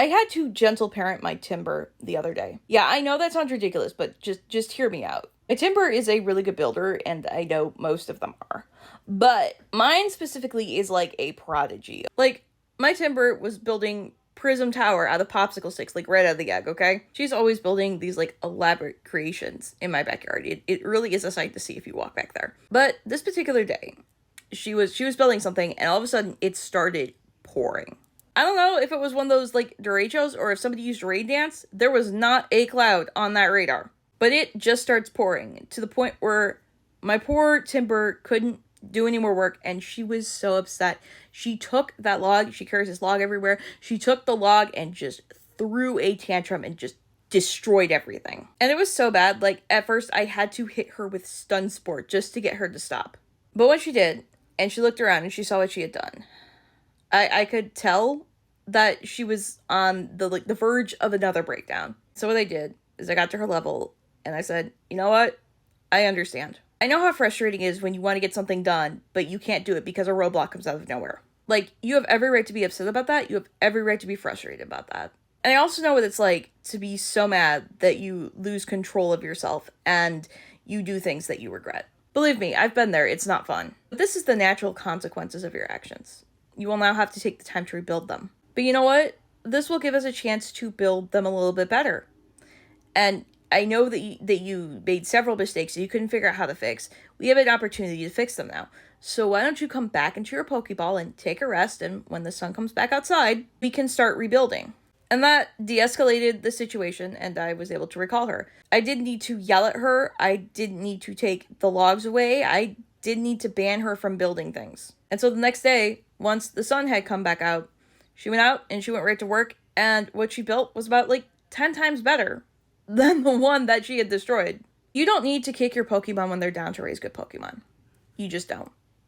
I had to gentle parent my Timber the other day. Yeah, I know that sounds ridiculous, but just hear me out. My Timber is a really good builder, and I know most of them are. But mine specifically is like a prodigy. Like, my Timber was building Prism Tower out of popsicle sticks, like right out of the egg, okay? She's always building these like elaborate creations in my backyard. It really is a sight to see if you walk back there. But this particular day, she was building something, and all of a sudden it started pouring. I don't know if it was one of those like derechos or if somebody used rain dance. There was not a cloud on that radar. But it just starts pouring to the point where my poor Timber couldn't do any more work, and she was so upset. She took that log, she carries this log everywhere. She took the log and just threw a tantrum and just destroyed everything. And it was so bad, like at first I had to hit her with stun sport just to get her to stop. But when she did, and she looked around and she saw what she had done, I could tell that she was on the verge of another breakdown. So what I did is I got to her level and I said, you know what? I understand. I know how frustrating it is when you want to get something done, but you can't do it because a roadblock comes out of nowhere. Like, you have every right to be upset about that. You have every right to be frustrated about that. And I also know what it's like to be so mad that you lose control of yourself and you do things that you regret. Believe me, I've been there. It's not fun. But this is the natural consequences of your actions. You will now have to take the time to rebuild them. But you know what? This will give us a chance to build them a little bit better. And I know that you made several mistakes that you couldn't figure out how to fix. We have an opportunity to fix them now. So why don't you come back into your Pokeball and take a rest, and when the sun comes back outside, we can start rebuilding. And that de-escalated the situation, and I was able to recall her. I didn't need to yell at her. I didn't need to take the logs away. I didn't need to ban her from building things. And so the next day, once the sun had come back out, she went out and she went right to work, and what she built was about 10 times better than the one that she had destroyed. You don't need to kick your Pokemon when they're down to raise good Pokemon. You just don't.